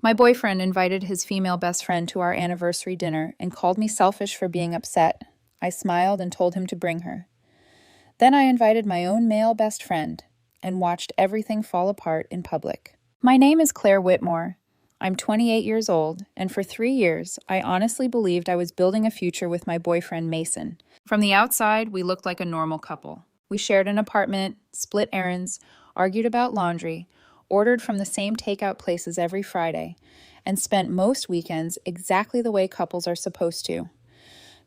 My boyfriend invited his female best friend to our anniversary dinner and called me selfish for being upset. I smiled and told him to bring her. Then I invited my own male best friend and watched everything fall apart in public. My name is Claire Whitmore. I'm 28 years old, and for 3 years, I honestly believed I was building a future with my boyfriend, Mason. From the outside, we looked like a normal couple. We shared an apartment, split errands, argued about laundry, ordered from the same takeout places every Friday, and spent most weekends exactly the way couples are supposed to.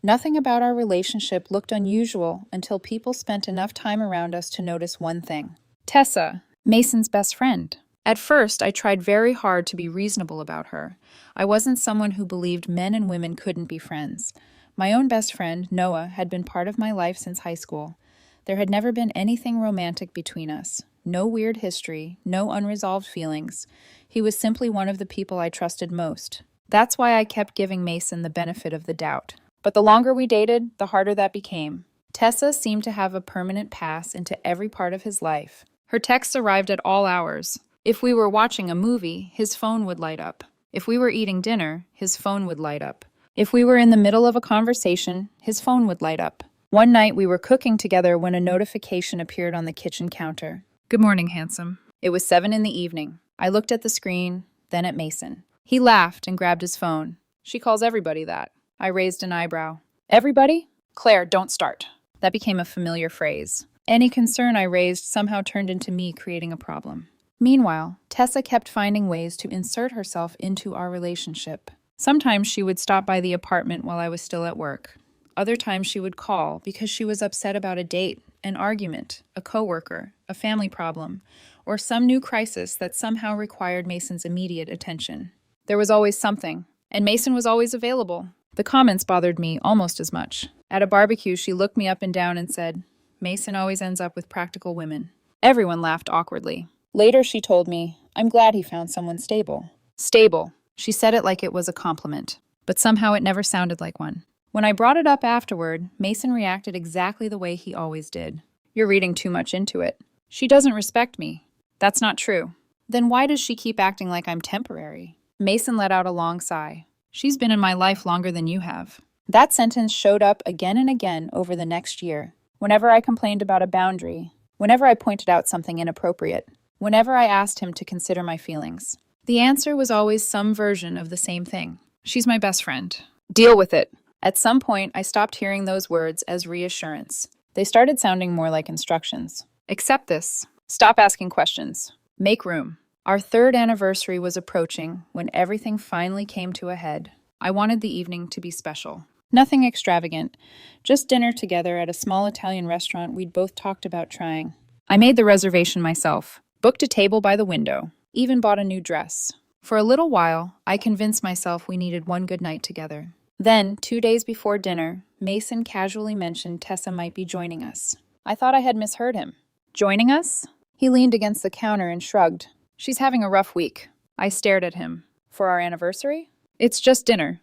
Nothing about our relationship looked unusual until people spent enough time around us to notice one thing. Tessa, Mason's best friend. At first, I tried very hard to be reasonable about her. I wasn't someone who believed men and women couldn't be friends. My own best friend, Noah, had been part of my life since high school. There had never been anything romantic between us. No weird history, no unresolved feelings. He was simply one of the people I trusted most. That's why I kept giving Mason the benefit of the doubt. But the longer we dated, the harder that became. Tessa seemed to have a permanent pass into every part of his life. Her texts arrived at all hours. If we were watching a movie, his phone would light up. If we were eating dinner, his phone would light up. If we were in the middle of a conversation, his phone would light up. One night we were cooking together when a notification appeared on the kitchen counter. "Good morning, handsome." It was 7 in the evening. I looked at the screen, then at Mason. He laughed and grabbed his phone. "She calls everybody that." I raised an eyebrow. "Everybody?" "Claire, don't start." That became a familiar phrase. Any concern I raised somehow turned into me creating a problem. Meanwhile, Tessa kept finding ways to insert herself into our relationship. Sometimes she would stop by the apartment while I was still at work. Other times she would call because she was upset about a date, an argument, a coworker, a family problem, or some new crisis that somehow required Mason's immediate attention. There was always something, and Mason was always available. The comments bothered me almost as much. At a barbecue, she looked me up and down and said, "Mason always ends up with practical women." Everyone laughed awkwardly. Later, she told me, "I'm glad he found someone stable." Stable. She said it like it was a compliment, but somehow it never sounded like one. When I brought it up afterward, Mason reacted exactly the way he always did. "You're reading too much into it. She doesn't respect me." "That's not true." "Then why does she keep acting like I'm temporary?" Mason let out a long sigh. "She's been in my life longer than you have." That sentence showed up again and again over the next year. Whenever I complained about a boundary, whenever I pointed out something inappropriate, whenever I asked him to consider my feelings, the answer was always some version of the same thing. "She's my best friend. Deal with it." At some point, I stopped hearing those words as reassurance. They started sounding more like instructions. "Accept this. Stop asking questions. Make room." Our 3rd anniversary was approaching when everything finally came to a head. I wanted the evening to be special. Nothing extravagant, just dinner together at a small Italian restaurant we'd both talked about trying. I made the reservation myself, booked a table by the window, even bought a new dress. For a little while, I convinced myself we needed one good night together. Then, 2 days before dinner, Mason casually mentioned Tessa might be joining us. I thought I had misheard him. "Joining us?" He leaned against the counter and shrugged. "She's having a rough week." I stared at him. "For our anniversary?" "It's just dinner."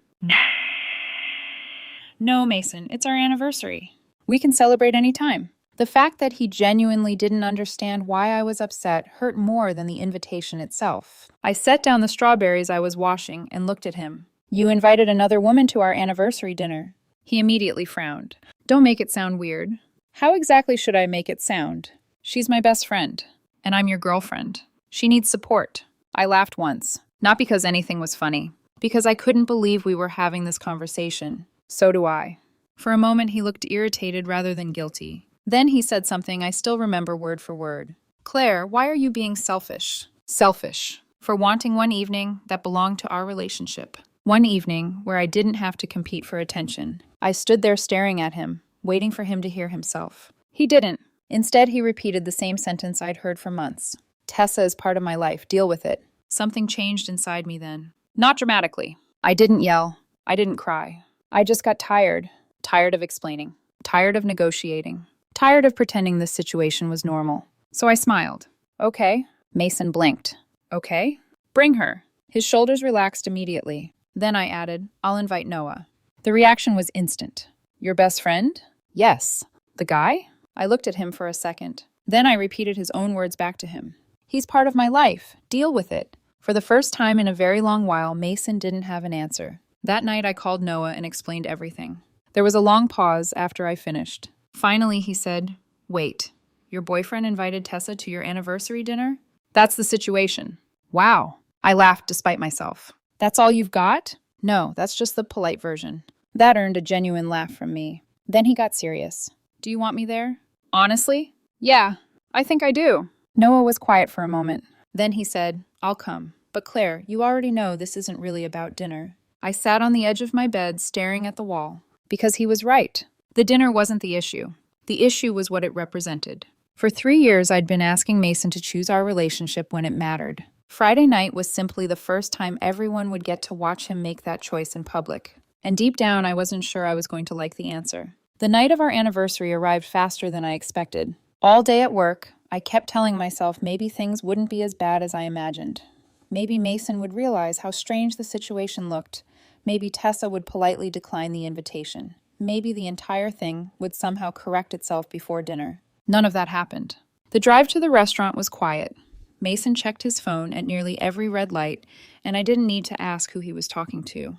"No, Mason, it's our anniversary. We can celebrate any time." The fact that he genuinely didn't understand why I was upset hurt more than the invitation itself. I set down the strawberries I was washing and looked at him. "You invited another woman to our anniversary dinner." He immediately frowned. "Don't make it sound weird." "How exactly should I make it sound?" "She's my best friend, and I'm your girlfriend. She needs support." I laughed once, not because anything was funny, because I couldn't believe we were having this conversation. "So do I." For a moment, he looked irritated rather than guilty. Then he said something I still remember word for word. "Claire, why are you being selfish?" Selfish. For wanting one evening that belonged to our relationship. One evening where I didn't have to compete for attention. I stood there staring at him, waiting for him to hear himself. He didn't. Instead, he repeated the same sentence I'd heard for months. "Tessa is part of my life. Deal with it." Something changed inside me then. Not dramatically. I didn't yell. I didn't cry. I just got tired. Tired of explaining. Tired of negotiating. Tired of pretending this situation was normal. So I smiled. "Okay." Mason blinked. "Okay? Bring her." His shoulders relaxed immediately. Then I added, "I'll invite Noah." The reaction was instant. "Your best friend?" "Yes." "The guy?" I looked at him for a second. Then I repeated his own words back to him. "He's part of my life. Deal with it. For the first time in a very long while, Mason didn't have an answer. That night, I called Noah and explained everything. There was a long pause after I finished. Finally, he said, "Wait, your boyfriend invited Tessa to your anniversary dinner? That's the situation." Wow. I laughed despite myself. That's all you've got? No, that's just the polite version. That earned a genuine laugh from me. Then he got serious. Do you want me there? Honestly? Yeah, I think I do. Noah was quiet for a moment. Then he said, I'll come. But Claire, you already know this isn't really about dinner. I sat on the edge of my bed staring at the wall. Because he was right. The dinner wasn't the issue. The issue was what it represented. For 3 years, I'd been asking Mason to choose our relationship when it mattered. Friday night was simply the first time everyone would get to watch him make that choice in public. And deep down, I wasn't sure I was going to like the answer. The night of our anniversary arrived faster than I expected. All day at work, I kept telling myself maybe things wouldn't be as bad as I imagined. Maybe Mason would realize how strange the situation looked. Maybe Tessa would politely decline the invitation. Maybe the entire thing would somehow correct itself before dinner. None of that happened. The drive to the restaurant was quiet. Mason checked his phone at nearly every red light, and I didn't need to ask who he was talking to.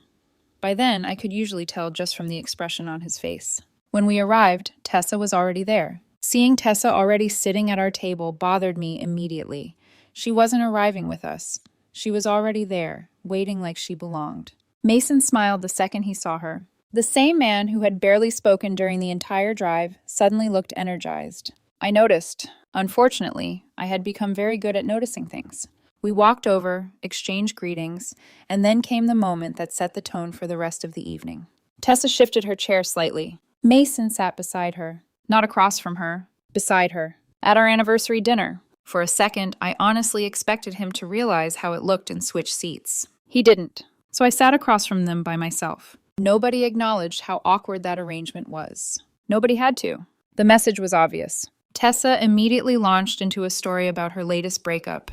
By then, I could usually tell just from the expression on his face. When we arrived, Tessa was already there. Seeing Tessa already sitting at our table bothered me immediately. She wasn't arriving with us. She was already there, waiting like she belonged. Mason smiled the second he saw her. The same man who had barely spoken during the entire drive suddenly looked energized. I noticed. Unfortunately, I had become very good at noticing things. We walked over, exchanged greetings, and then came the moment that set the tone for the rest of the evening. Tessa shifted her chair slightly. Mason sat beside her. Not across from her, beside her. At our anniversary dinner. For a second, I honestly expected him to realize how it looked and switch seats. He didn't, so I sat across from them by myself. Nobody acknowledged how awkward that arrangement was. Nobody had to. The message was obvious. Tessa immediately launched into a story about her latest breakup.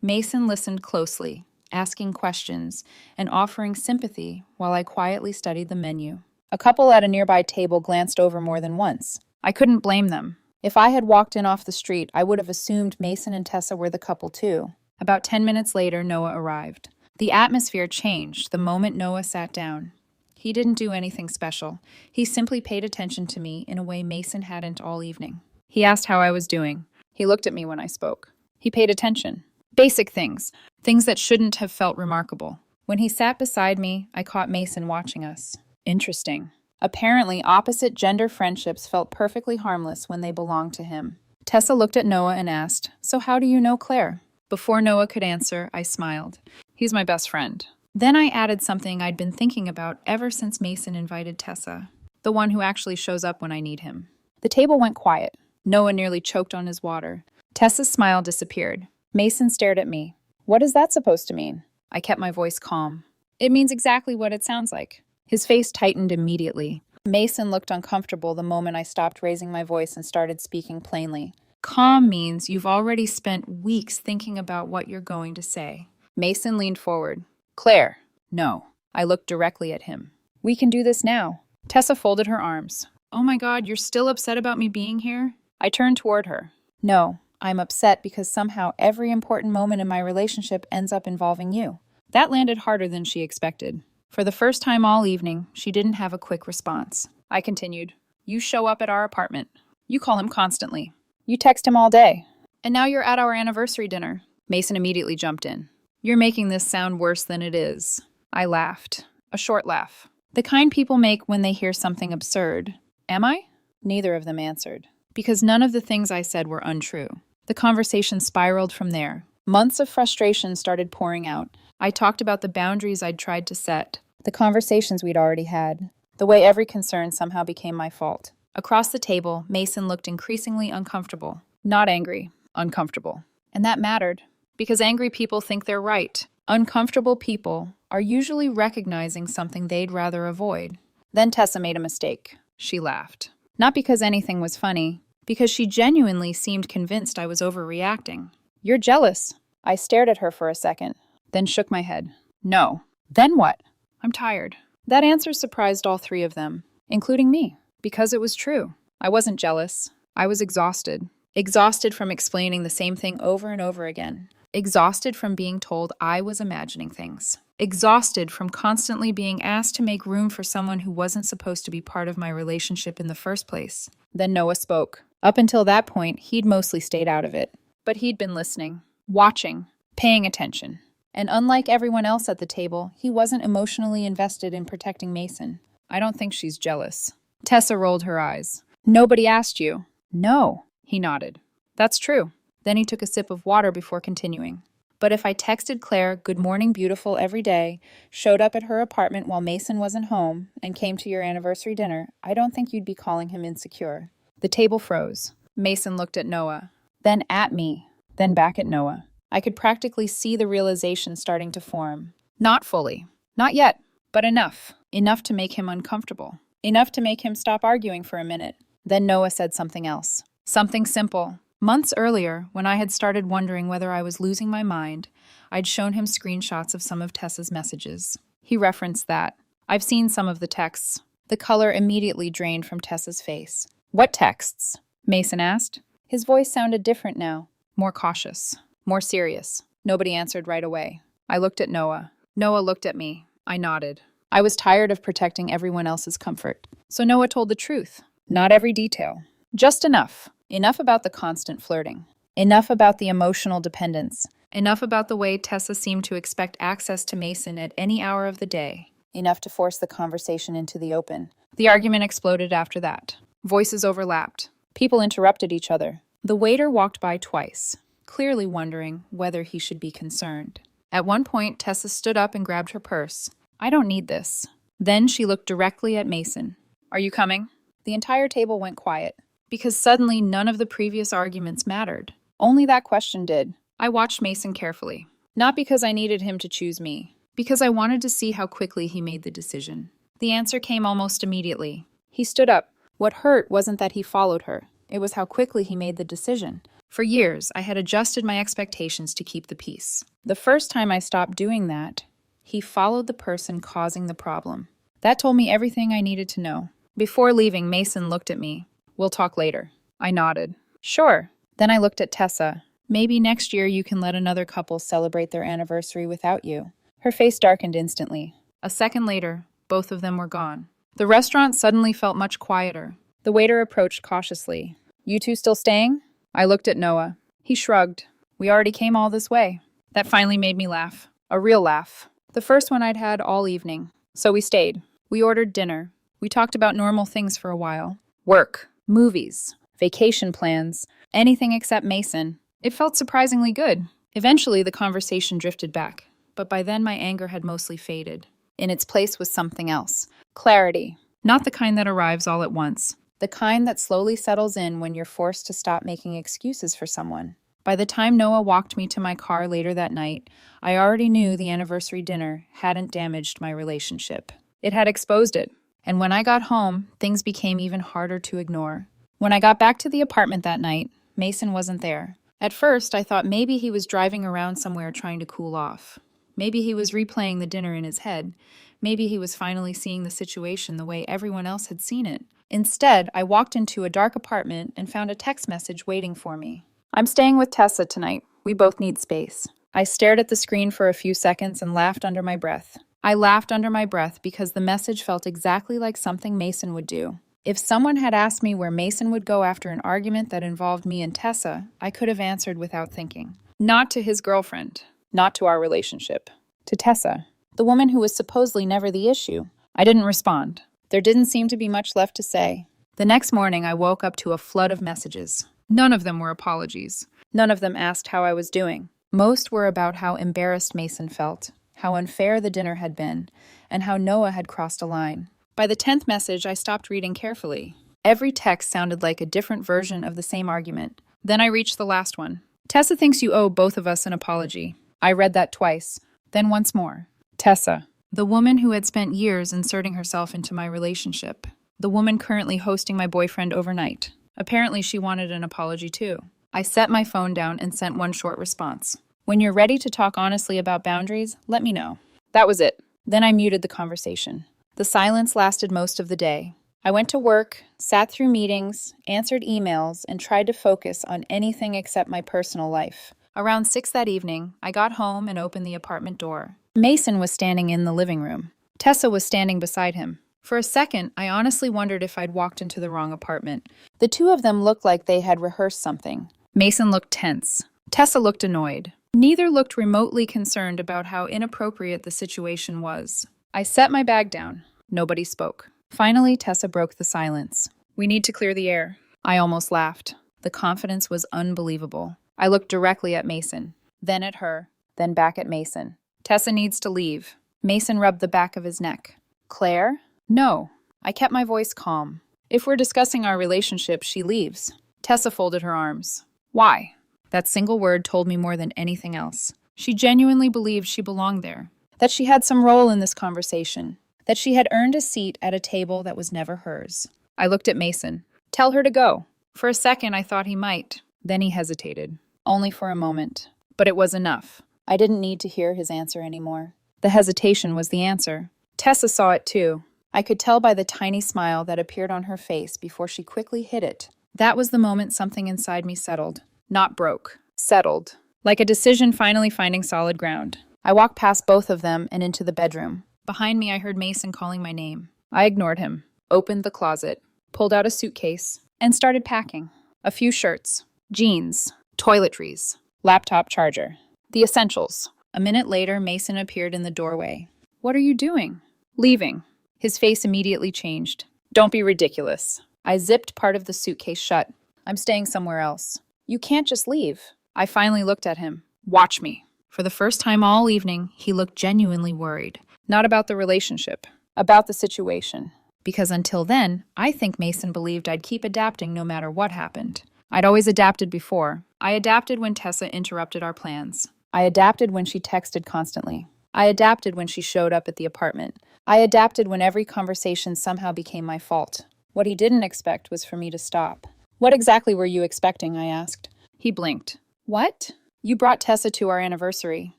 Mason listened closely, asking questions and offering sympathy while I quietly studied the menu. A couple at a nearby table glanced over more than once. I couldn't blame them. If I had walked in off the street, I would have assumed Mason and Tessa were the couple too. About 10 minutes later, Noah arrived. The atmosphere changed the moment Noah sat down. He didn't do anything special. He simply paid attention to me in a way Mason hadn't all evening. He asked how I was doing. He looked at me when I spoke. He paid attention. Basic things. Things that shouldn't have felt remarkable. When he sat beside me, I caught Mason watching us. Interesting. Apparently, opposite gender friendships felt perfectly harmless when they belonged to him. Tessa looked at Noah and asked, "So how do you know Claire?" Before Noah could answer, I smiled. He's my best friend. Then I added something I'd been thinking about ever since Mason invited Tessa. The one who actually shows up when I need him. The table went quiet. Noah nearly choked on his water. Tessa's smile disappeared. Mason stared at me. What is that supposed to mean? I kept my voice calm. It means exactly what it sounds like. His face tightened immediately. Mason looked uncomfortable the moment I stopped raising my voice and started speaking plainly. Calm means you've already spent weeks thinking about what you're going to say. Mason leaned forward. Claire. No. I looked directly at him. We can do this now. Tessa folded her arms. Oh my God, you're still upset about me being here? I turned toward her. No, I'm upset because somehow every important moment in my relationship ends up involving you. That landed harder than she expected. For the first time all evening, she didn't have a quick response. I continued. You show up at our apartment. You call him constantly. You text him all day. And now you're at our anniversary dinner. Mason immediately jumped in. You're making this sound worse than it is. I laughed. A short laugh. The kind people make when they hear something absurd. Am I? Neither of them answered. Because none of the things I said were untrue. The conversation spiraled from there. Months of frustration started pouring out. I talked about the boundaries I'd tried to set, the conversations we'd already had, the way every concern somehow became my fault. Across the table, Mason looked increasingly uncomfortable. Not angry, uncomfortable. And that mattered, because angry people think they're right. Uncomfortable people are usually recognizing something they'd rather avoid. Then Tessa made a mistake. She laughed. Not because anything was funny, because she genuinely seemed convinced I was overreacting. You're jealous. I stared at her for a second. Then shook my head. No. Then what? I'm tired. That answer surprised all three of them, including me, because it was true. I wasn't jealous. I was exhausted. Exhausted from explaining the same thing over and over again. Exhausted from being told I was imagining things. Exhausted from constantly being asked to make room for someone who wasn't supposed to be part of my relationship in the first place. Then Noah spoke. Up until that point, he'd mostly stayed out of it. But he'd been listening, watching, paying attention. And unlike everyone else at the table, he wasn't emotionally invested in protecting Mason. I don't think she's jealous. Tessa rolled her eyes. Nobody asked you. No, he nodded. That's true. Then he took a sip of water before continuing. But if I texted Claire, "Good morning, beautiful," every day, showed up at her apartment while Mason wasn't home, and came to your anniversary dinner, I don't think you'd be calling him insecure. The table froze. Mason looked at Noah, then at me, then back at Noah. I could practically see the realization starting to form. Not fully. Not yet, but enough. Enough to make him uncomfortable. Enough to make him stop arguing for a minute. Then Noah said something else. Something simple. Months earlier, when I had started wondering whether I was losing my mind, I'd shown him screenshots of some of Tessa's messages. He referenced that. I've seen some of the texts. The color immediately drained from Tessa's face. What texts? Mason asked. His voice sounded different now. More cautious. More serious. Nobody answered right away. I looked at Noah. Noah looked at me. I nodded. I was tired of protecting everyone else's comfort. So Noah told the truth. Not every detail. Just enough. Enough about the constant flirting. Enough about the emotional dependence. Enough about the way Tessa seemed to expect access to Mason at any hour of the day. Enough to force the conversation into the open. The argument exploded after that. Voices overlapped. People interrupted each other. The waiter walked by twice, clearly wondering whether he should be concerned. At one point, Tessa stood up and grabbed her purse. I don't need this. Then she looked directly at Mason. Are you coming? The entire table went quiet. Because suddenly none of the previous arguments mattered. Only that question did. I watched Mason carefully. Not because I needed him to choose me. Because I wanted to see how quickly he made the decision. The answer came almost immediately. He stood up. What hurt wasn't that he followed her. It was how quickly he made the decision. For years, I had adjusted my expectations to keep the peace. The first time I stopped doing that, he followed the person causing the problem. That told me everything I needed to know. Before leaving, Mason looked at me. We'll talk later. I nodded. Sure. Then I looked at Tessa. Maybe next year you can let another couple celebrate their anniversary without you. Her face darkened instantly. A second later, both of them were gone. The restaurant suddenly felt much quieter. The waiter approached cautiously. You two still staying? I looked at Noah. He shrugged. We already came all this way. That finally made me laugh. A real laugh. The first one I'd had all evening. So we stayed. We ordered dinner. We talked about normal things for a while. Work. Movies, vacation plans, anything except Mason. It felt surprisingly good. Eventually, the conversation drifted back, but by then my anger had mostly faded. In its place was something else. Clarity. Not the kind that arrives all at once. The kind that slowly settles in when you're forced to stop making excuses for someone. By the time Noah walked me to my car later that night, I already knew the anniversary dinner hadn't damaged my relationship. It had exposed it. And when I got home, things became even harder to ignore. When I got back to the apartment that night, Mason wasn't there. At first, I thought maybe he was driving around somewhere trying to cool off. Maybe he was replaying the dinner in his head. Maybe he was finally seeing the situation the way everyone else had seen it. Instead, I walked into a dark apartment and found a text message waiting for me. I'm staying with Tessa tonight. We both need space. I stared at the screen for a few seconds and laughed under my breath. I laughed under my breath because the message felt exactly like something Mason would do. If someone had asked me where Mason would go after an argument that involved me and Tessa, I could have answered without thinking. Not to his girlfriend. Not to our relationship. To Tessa, the woman who was supposedly never the issue. I didn't respond. There didn't seem to be much left to say. The next morning, I woke up to a flood of messages. None of them were apologies. None of them asked how I was doing. Most were about how embarrassed Mason felt, how unfair the dinner had been, and how Noah had crossed a line. By the 10th message, I stopped reading carefully. Every text sounded like a different version of the same argument. Then I reached the last one. Tessa thinks you owe both of us an apology. I read that twice, then once more. Tessa, the woman who had spent years inserting herself into my relationship. The woman currently hosting my boyfriend overnight. Apparently she wanted an apology too. I set my phone down and sent one short response. When you're ready to talk honestly about boundaries, let me know. That was it. Then I muted the conversation. The silence lasted most of the day. I went to work, sat through meetings, answered emails, and tried to focus on anything except my personal life. Around 6 that evening, I got home and opened the apartment door. Mason was standing in the living room. Tessa was standing beside him. For a second, I honestly wondered if I'd walked into the wrong apartment. The two of them looked like they had rehearsed something. Mason looked tense. Tessa looked annoyed. Neither looked remotely concerned about how inappropriate the situation was. I set my bag down. Nobody spoke. Finally, Tessa broke the silence. "We need to clear the air." I almost laughed. The confidence was unbelievable. I looked directly at Mason, then at her, then back at Mason. "Tessa needs to leave." Mason rubbed the back of his neck. "Claire?" "No." I kept my voice calm. "If we're discussing our relationship, she leaves." Tessa folded her arms. "Why?" That single word told me more than anything else. She genuinely believed she belonged there, that she had some role in this conversation, that she had earned a seat at a table that was never hers. I looked at Mason. "Tell her to go." For a second, I thought he might. Then he hesitated. Only for a moment. But it was enough. I didn't need to hear his answer anymore. The hesitation was the answer. Tessa saw it too. I could tell by the tiny smile that appeared on her face before she quickly hid it. That was the moment something inside me settled. Not broke. Settled. Like a decision finally finding solid ground. I walked past both of them and into the bedroom. Behind me, I heard Mason calling my name. I ignored him, opened the closet, pulled out a suitcase, and started packing. A few shirts, jeans, toiletries, laptop charger. The essentials. A minute later, Mason appeared in the doorway. "What are you doing?" "Leaving." His face immediately changed. "Don't be ridiculous." I zipped part of the suitcase shut. "I'm staying somewhere else." "You can't just leave." I finally looked at him. "Watch me." For the first time all evening, he looked genuinely worried. Not about the relationship, about the situation. Because until then, I think Mason believed I'd keep adapting no matter what happened. I'd always adapted before. I adapted when Tessa interrupted our plans. I adapted when she texted constantly. I adapted when she showed up at the apartment. I adapted when every conversation somehow became my fault. What he didn't expect was for me to stop. "What exactly were you expecting?" I asked. He blinked. "What?" "You brought Tessa to our anniversary.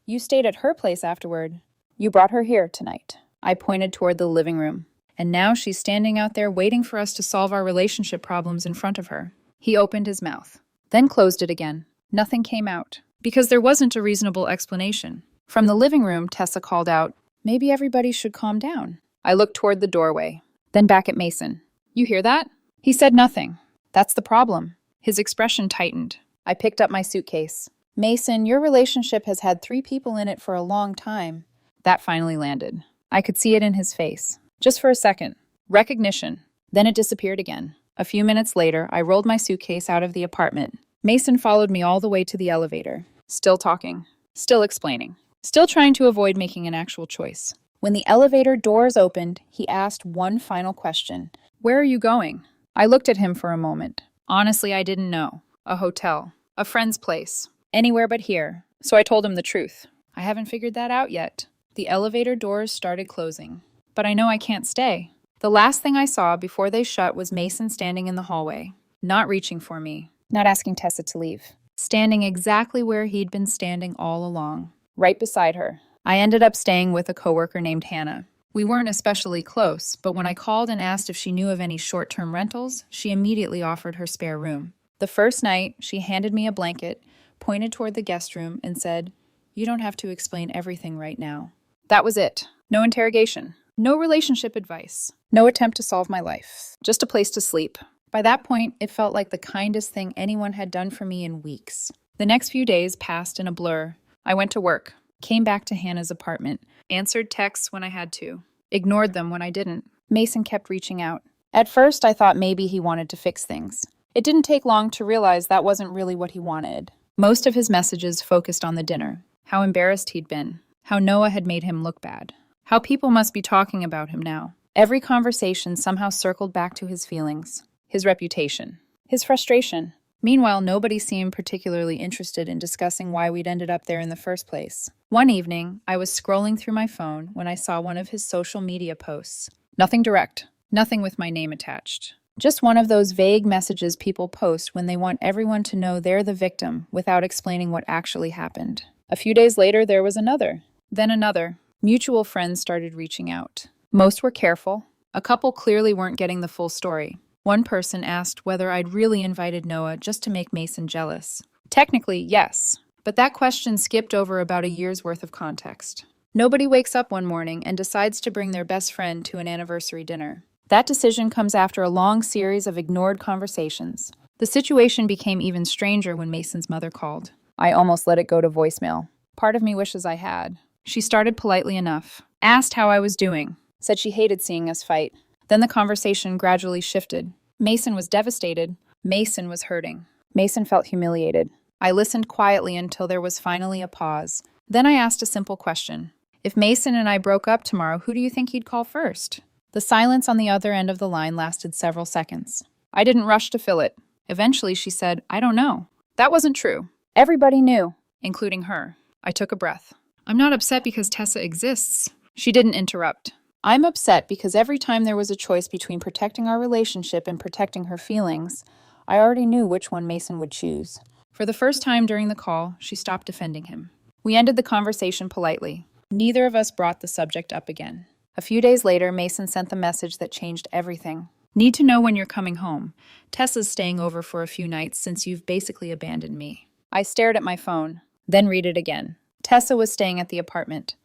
You stayed at her place afterward. You brought her here tonight." I pointed toward the living room. "And now she's standing out there waiting for us to solve our relationship problems in front of her." He opened his mouth, then closed it again. Nothing came out, because there wasn't a reasonable explanation. From the living room, Tessa called out, "Maybe everybody should calm down." I looked toward the doorway, then back at Mason. "You hear that?" He said nothing. That's the problem. His expression tightened. I picked up my suitcase. "Mason, your relationship has had 3 people in it for a long time." That finally landed. I could see it in his face. Just for a second. Recognition. Then it disappeared again. A few minutes later, I rolled my suitcase out of the apartment. Mason followed me all the way to the elevator. Still talking. Still explaining. Still trying to avoid making an actual choice. When the elevator doors opened, he asked one final question. "Where are you going?" I looked at him for a moment. Honestly, I didn't know. A hotel. A friend's place. Anywhere but here. So I told him the truth. I haven't figured that out yet. The elevator doors started closing. But I know I can't stay. The last thing I saw before they shut was Mason standing in the hallway. Not reaching for me. Not asking Tessa to leave. Standing exactly where he'd been standing all along. Right beside her. I ended up staying with a coworker named Hannah. We weren't especially close, but when I called and asked if she knew of any short-term rentals, she immediately offered her spare room. The first night, she handed me a blanket, pointed toward the guest room, and said, "You don't have to explain everything right now." That was it. No interrogation. No relationship advice. No attempt to solve my life. Just a place to sleep. By that point, it felt like the kindest thing anyone had done for me in weeks. The next few days passed in a blur. I went to work, came back to Hannah's apartment, answered texts when I had to, ignored them when I didn't. Mason kept reaching out. At first, I thought maybe he wanted to fix things. It didn't take long to realize that wasn't really what he wanted. Most of his messages focused on the dinner, how embarrassed he'd been, how Noah had made him look bad, how people must be talking about him now. Every conversation somehow circled back to his feelings, his reputation, his frustration. Meanwhile, nobody seemed particularly interested in discussing why we'd ended up there in the first place. One evening, I was scrolling through my phone when I saw one of his social media posts. Nothing direct, nothing with my name attached. Just one of those vague messages people post when they want everyone to know they're the victim without explaining what actually happened. A few days later, there was another. Then another. Mutual friends started reaching out. Most were careful. A couple clearly weren't getting the full story. One person asked whether I'd really invited Noah just to make Mason jealous. Technically, yes, But that question skipped over about a year's worth of context. Nobody wakes up one morning and decides to bring their best friend to an anniversary dinner. That decision comes after a long series of ignored conversations. The situation became even stranger when Mason's mother called. I almost let it go to voicemail. Part of me wishes I had. She started politely enough, asked how I was doing, said she hated seeing us fight. Then the conversation gradually shifted. Mason was devastated. Mason was hurting. Mason felt humiliated. I listened quietly until there was finally a pause. Then I asked a simple question. If Mason and I broke up tomorrow, who do you think he'd call first? The silence on the other end of the line lasted several seconds. I didn't rush to fill it. Eventually, she said, I don't know. That wasn't true. Everybody knew, including her. I took a breath. I'm not upset because Tessa exists. She didn't interrupt. I'm upset because every time there was a choice between protecting our relationship and protecting her feelings, I already knew which one Mason would choose. For the first time during the call, she stopped defending him. We ended the conversation politely. Neither of us brought the subject up again. A few days later, Mason sent the message that changed everything. Need to know when you're coming home. Tessa's staying over for a few nights since you've basically abandoned me. I stared at my phone, then read it again. Tessa was staying at the apartment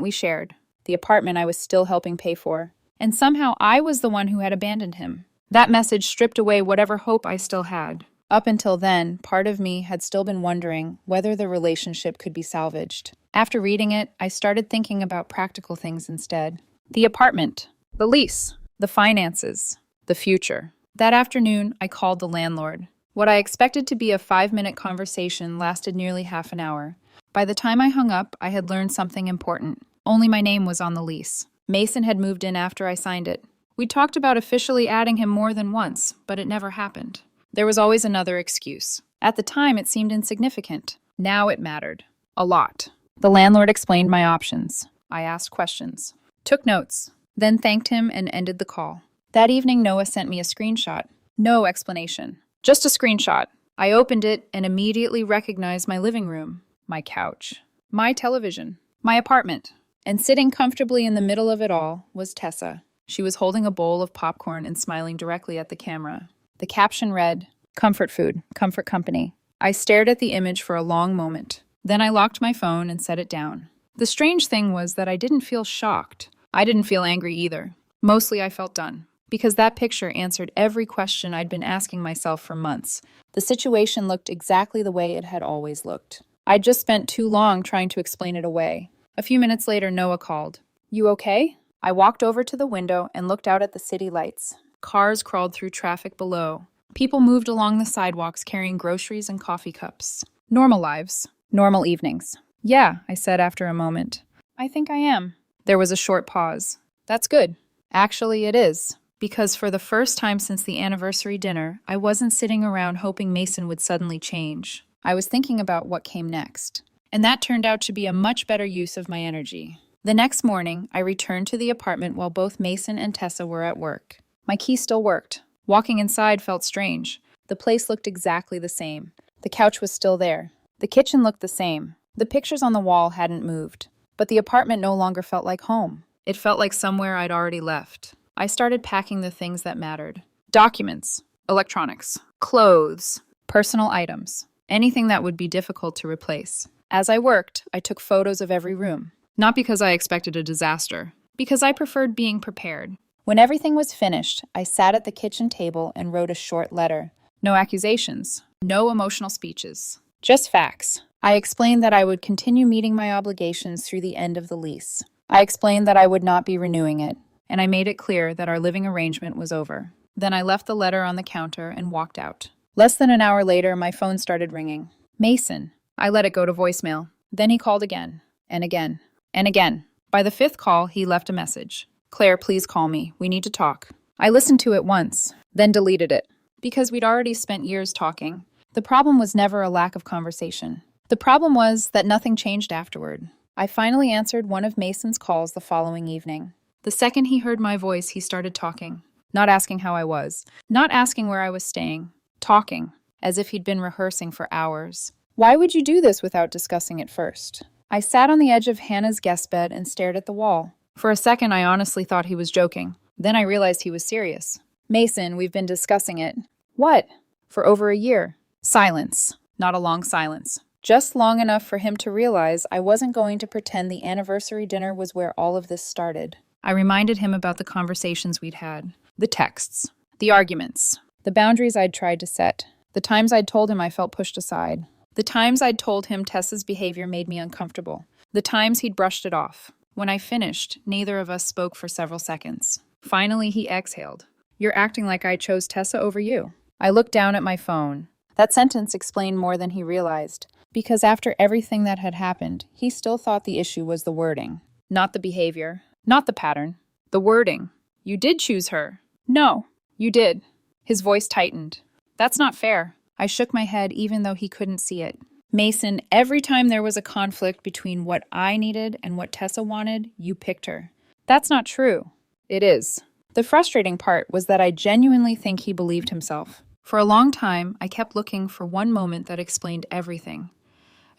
we shared, the apartment I was still helping pay for. And somehow I was the one who had abandoned him. That message stripped away whatever hope I still had. Up until then, part of me had still been wondering whether the relationship could be salvaged. After reading it, I started thinking about practical things instead. The apartment, the lease, the finances, the future. That afternoon, I called the landlord. What I expected to be a 5-minute conversation lasted nearly half an hour. By the time I hung up, I had learned something important. Only my name was on the lease. Mason had moved in after I signed it. We talked about officially adding him more than once, but it never happened. There was always another excuse. At the time, it seemed insignificant. Now it mattered. A lot. The landlord explained my options. I asked questions, took notes, then thanked him and ended the call. That evening, Noah sent me a screenshot. No explanation. Just a screenshot. I opened it and immediately recognized my living room, my couch, my television, my apartment. And sitting comfortably in the middle of it all was Tessa. She was holding a bowl of popcorn and smiling directly at the camera. The caption read, "Comfort food, comfort company." I stared at the image for a long moment. Then I locked my phone and set it down. The strange thing was that I didn't feel shocked. I didn't feel angry either. Mostly I felt done, because that picture answered every question I'd been asking myself for months. The situation looked exactly the way it had always looked. I'd just spent too long trying to explain it away. A few minutes later, Noah called. "You okay?" I walked over to the window and looked out at the city lights. Cars crawled through traffic below. People moved along the sidewalks carrying groceries and coffee cups. Normal lives. Normal evenings. "Yeah," I said after a moment. "I think I am." There was a short pause. "That's good." Actually, it is. Because for the first time since the anniversary dinner, I wasn't sitting around hoping Mason would suddenly change. I was thinking about what came next. And that turned out to be a much better use of my energy. The next morning, I returned to the apartment while both Mason and Tessa were at work. My key still worked. Walking inside felt strange. The place looked exactly the same. The couch was still there. The kitchen looked the same. The pictures on the wall hadn't moved. But the apartment no longer felt like home. It felt like somewhere I'd already left. I started packing the things that mattered. Documents, electronics, clothes, personal items, anything that would be difficult to replace. As I worked, I took photos of every room. Not because I expected a disaster, because I preferred being prepared. When everything was finished, I sat at the kitchen table and wrote a short letter. No accusations, no emotional speeches, just facts. I explained that I would continue meeting my obligations through the end of the lease. I explained that I would not be renewing it, and I made it clear that our living arrangement was over. Then I left the letter on the counter and walked out. Less than an hour later, my phone started ringing. Mason. I let it go to voicemail. Then he called again, and again, and again. By the 5th call, he left a message. "Claire, please call me. We need to talk." I listened to it once, then deleted it, because we'd already spent years talking. The problem was never a lack of conversation. The problem was that nothing changed afterward. I finally answered one of Mason's calls the following evening. The second he heard my voice, he started talking. Not asking how I was. Not asking where I was staying. Talking, as if he'd been rehearsing for hours. "Why would you do this without discussing it first?" I sat on the edge of Hannah's guest bed and stared at the wall. For a second, I honestly thought he was joking. Then I realized he was serious. "Mason, we've been discussing it." "What?" "For over a year." Silence. Not a long silence. just long enough for him to realize I wasn't going to pretend the anniversary dinner was where all of this started. I reminded him about the conversations we'd had, the texts, the arguments, the boundaries I'd tried to set, the times I'd told him I felt pushed aside, the times I'd told him Tessa's behavior made me uncomfortable, the times he'd brushed it off. When I finished, neither of us spoke for several seconds. Finally, he exhaled. "You're acting like I chose Tessa over you." I looked down at my phone. That sentence explained more than he realized, because after everything that had happened, he still thought the issue was the wording. Not the behavior, not the pattern. The wording. "You did choose her." "No, you did." His voice tightened. "That's not fair." I shook my head even though he couldn't see it. "Mason, every time there was a conflict between what I needed and what Tessa wanted, you picked her." "That's not true." "It is." The frustrating part was that I genuinely think he believed himself. For a long time, I kept looking for one moment that explained everything.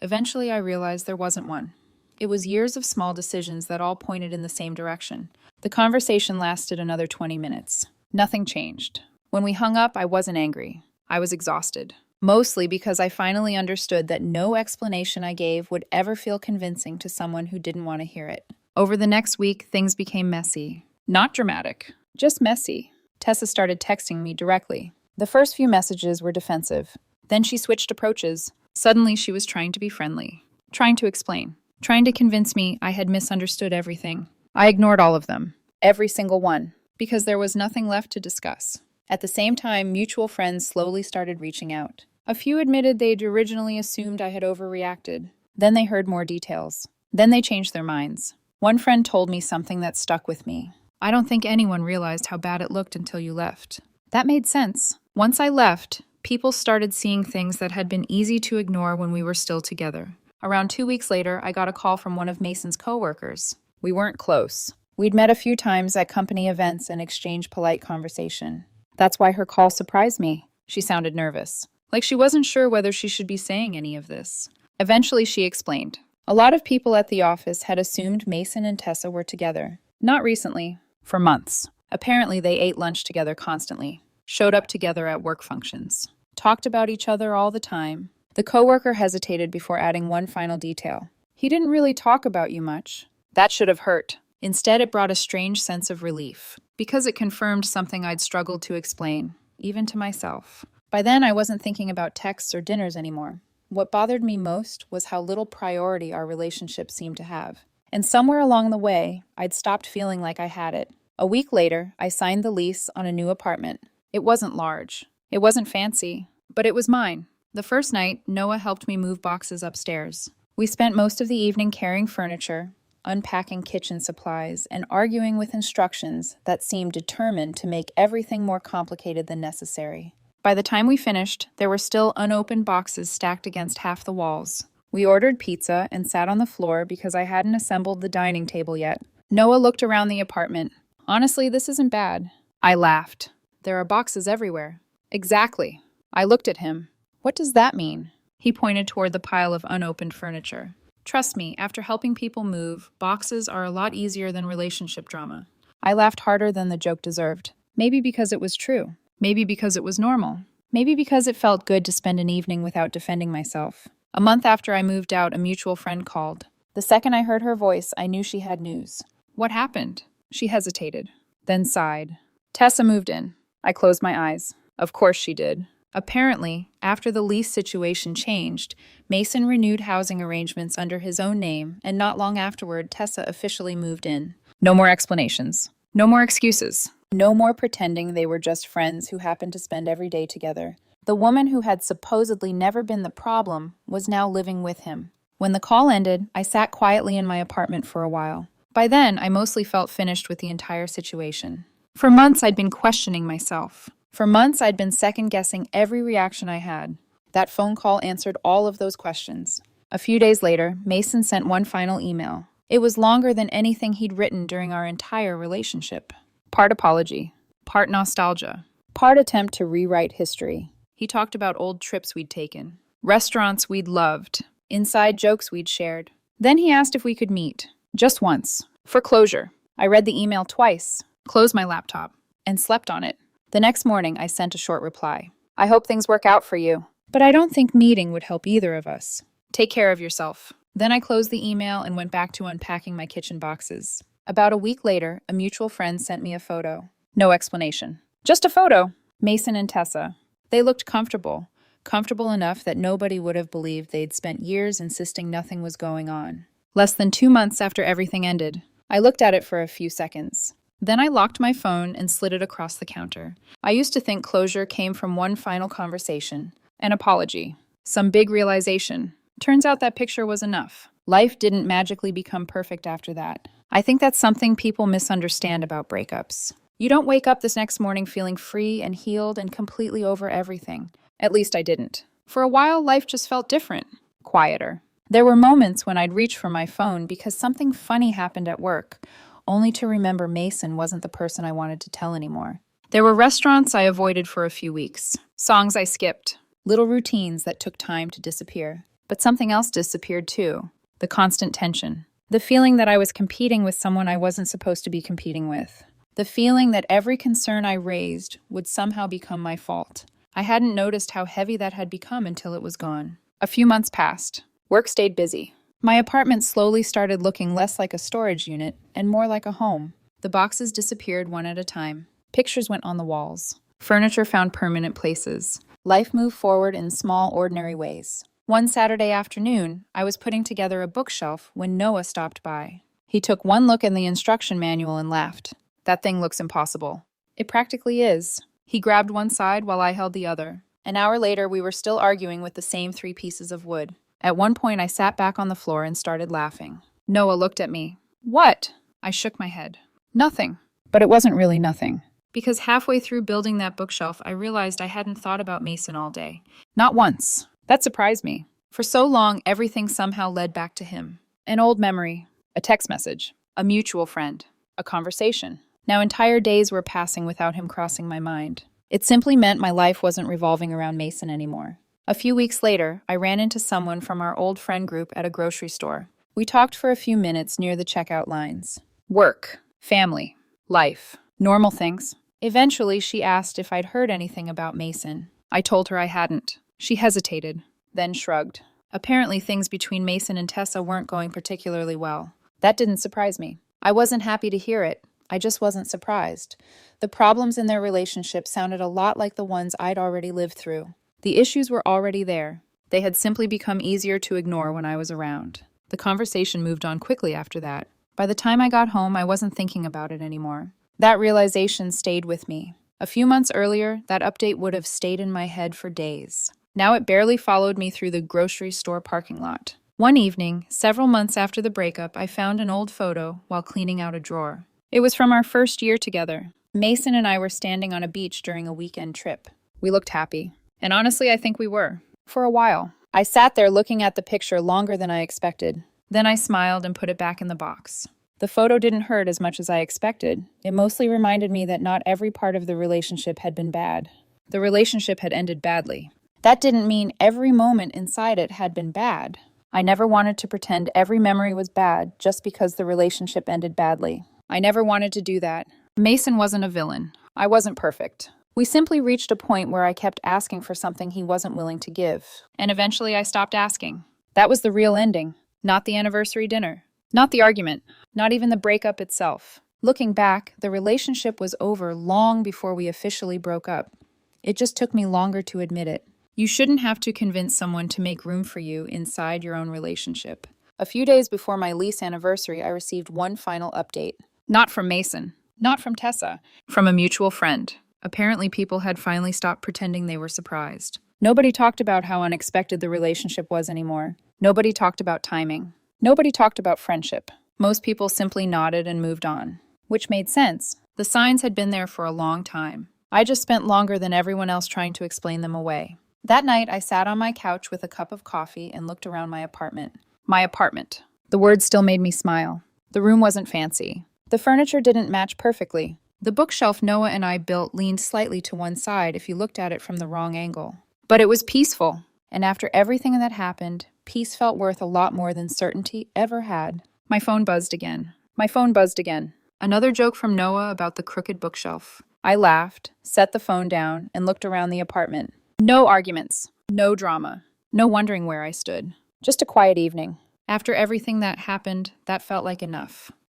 Eventually, I realized there wasn't one. It was years of small decisions that all pointed in the same direction. The conversation lasted another 20 minutes. Nothing changed. When we hung up, I wasn't angry. I was exhausted. Mostly because I finally understood that no explanation I gave would ever feel convincing to someone who didn't want to hear it. Over the next week, things became messy. Not dramatic, just messy. Tessa started texting me directly. The first few messages were defensive. Then she switched approaches. Suddenly she was trying to be friendly, trying to explain, trying to convince me I had misunderstood everything. I ignored all of them, every single one, because there was nothing left to discuss. At the same time, mutual friends slowly started reaching out. A few admitted they'd originally assumed I had overreacted. Then they heard more details. Then they changed their minds. One friend told me something that stuck with me. "I don't think anyone realized how bad it looked until you left." That made sense. Once I left, people started seeing things that had been easy to ignore when we were still together. Around 2 weeks later, I got a call from one of Mason's coworkers. We weren't close. We'd met a few times at company events and exchanged polite conversation. That's why her call surprised me. She sounded nervous, like she wasn't sure whether she should be saying any of this. Eventually, she explained. A lot of people at the office had assumed Mason and Tessa were together. Not recently, for months. Apparently, they ate lunch together constantly, showed up together at work functions, talked about each other all the time. The coworker hesitated before adding one final detail. "He didn't really talk about you much." That should have hurt. Instead, it brought a strange sense of relief, because it confirmed something I'd struggled to explain, even to myself. By then, I wasn't thinking about texts or dinners anymore. What bothered me most was how little priority our relationship seemed to have. And somewhere along the way, I'd stopped feeling like I had it. A week later, I signed the lease on a new apartment. It wasn't large. It wasn't fancy, but it was mine. The first night, Noah helped me move boxes upstairs. We spent most of the evening carrying furniture, unpacking kitchen supplies, and arguing with instructions that seemed determined to make everything more complicated than necessary. By the time we finished, there were still unopened boxes stacked against half the walls. We ordered pizza and sat on the floor because I hadn't assembled the dining table yet. Noah looked around the apartment. "Honestly, this isn't bad." I laughed. "There are boxes everywhere." "Exactly." I looked at him. "What does that mean?" He pointed toward the pile of unopened furniture. "Trust me, after helping people move, boxes are a lot easier than relationship drama." I laughed harder than the joke deserved. Maybe because it was true. Maybe because it was normal. Maybe because it felt good to spend an evening without defending myself. A month after I moved out, a mutual friend called. The second I heard her voice, I knew she had news. "What happened?" She hesitated, then sighed. "Tessa moved in." I closed my eyes. Of course she did. Apparently, after the lease situation changed, Mason renewed housing arrangements under his own name, and not long afterward, Tessa officially moved in. No more explanations. No more excuses. No more pretending they were just friends who happened to spend every day together. The woman who had supposedly never been the problem was now living with him. When the call ended, I sat quietly in my apartment for a while. By then, I mostly felt finished with the entire situation. For months, I'd been questioning myself. For months, I'd been second-guessing every reaction I had. That phone call answered all of those questions. A few days later, Mason sent one final email. It was longer than anything he'd written during our entire relationship. Part apology, part nostalgia, part attempt to rewrite history. He talked about old trips we'd taken, restaurants we'd loved, inside jokes we'd shared. Then he asked if we could meet, just once, for closure. I read the email twice, closed my laptop, and slept on it. The next morning, I sent a short reply. "I hope things work out for you, but I don't think meeting would help either of us. Take care of yourself. Then I closed the email and went back to unpacking my kitchen boxes. About a week later, a mutual friend sent me a photo. No explanation. Just a photo. Mason and Tessa. They looked comfortable. Comfortable enough that nobody would have believed they'd spent years insisting nothing was going on. Less than 2 months after everything ended, I looked at it for a few seconds. Then I locked my phone and slid it across the counter. I used to think closure came from one final conversation, an apology, some big realization. Turns out that picture was enough. Life didn't magically become perfect after that. I think that's something people misunderstand about breakups. You don't wake up this next morning feeling free and healed and completely over everything. At least I didn't. For a while, life just felt different, quieter. There were moments when I'd reach for my phone because something funny happened at work, only to remember Mason wasn't the person I wanted to tell anymore. There were restaurants I avoided for a few weeks, songs I skipped, little routines that took time to disappear. But something else disappeared too, the constant tension. The feeling that I was competing with someone I wasn't supposed to be competing with. The feeling that every concern I raised would somehow become my fault. I hadn't noticed how heavy that had become until it was gone. A few months passed. Work stayed busy. My apartment slowly started looking less like a storage unit and more like a home. The boxes disappeared one at a time. Pictures went on the walls. Furniture found permanent places. Life moved forward in small, ordinary ways. One Saturday afternoon, I was putting together a bookshelf when Noah stopped by. He took one look in the instruction manual and laughed. That thing looks impossible. It practically is. He grabbed one side while I held the other. An hour later, we were still arguing with the same 3 pieces of wood. At one point, I sat back on the floor and started laughing. Noah looked at me. What? I shook my head. Nothing. But it wasn't really nothing. Because halfway through building that bookshelf, I realized I hadn't thought about Mason all day. Not once. That surprised me. For so long, everything somehow led back to him. An old memory, a text message, a mutual friend, a conversation. Now entire days were passing without him crossing my mind. It simply meant my life wasn't revolving around Mason anymore. A few weeks later, I ran into someone from our old friend group at a grocery store. We talked for a few minutes near the checkout lines. Work, family, life, normal things. Eventually, she asked if I'd heard anything about Mason. I told her I hadn't. She hesitated, then shrugged. Apparently, things between Mason and Tessa weren't going particularly well. That didn't surprise me. I wasn't happy to hear it. I just wasn't surprised. The problems in their relationship sounded a lot like the ones I'd already lived through. The issues were already there. They had simply become easier to ignore when I was around. The conversation moved on quickly after that. By the time I got home, I wasn't thinking about it anymore. That realization stayed with me. A few months earlier, that update would have stayed in my head for days. Now it barely followed me through the grocery store parking lot. One evening, several months after the breakup, I found an old photo while cleaning out a drawer. It was from our first year together. Mason and I were standing on a beach during a weekend trip. We looked happy. And honestly, I think we were. For a while. I sat there looking at the picture longer than I expected. Then I smiled and put it back in the box. The photo didn't hurt as much as I expected. It mostly reminded me that not every part of the relationship had been bad. The relationship had ended badly. That didn't mean every moment inside it had been bad. I never wanted to pretend every memory was bad just because the relationship ended badly. I never wanted to do that. Mason wasn't a villain. I wasn't perfect. We simply reached a point where I kept asking for something he wasn't willing to give. And eventually I stopped asking. That was the real ending. Not the anniversary dinner. Not the argument. Not even the breakup itself. Looking back, the relationship was over long before we officially broke up. It just took me longer to admit it. You shouldn't have to convince someone to make room for you inside your own relationship. A few days before my lease anniversary, I received one final update. Not from Mason. Not from Tessa. From a mutual friend. Apparently, people had finally stopped pretending they were surprised. Nobody talked about how unexpected the relationship was anymore. Nobody talked about timing. Nobody talked about friendship. Most people simply nodded and moved on. Which made sense. The signs had been there for a long time. I just spent longer than everyone else trying to explain them away. That night, I sat on my couch with a cup of coffee and looked around my apartment. My apartment. The words still made me smile. The room wasn't fancy. The furniture didn't match perfectly. The bookshelf Noah and I built leaned slightly to one side if you looked at it from the wrong angle. But it was peaceful. And after everything that happened, peace felt worth a lot more than certainty ever had. My phone buzzed again. My phone buzzed again. Another joke from Noah about the crooked bookshelf. I laughed, set the phone down, and looked around the apartment. No arguments. No drama. No wondering where I stood. Just a quiet evening. After everything that happened, that felt like enough.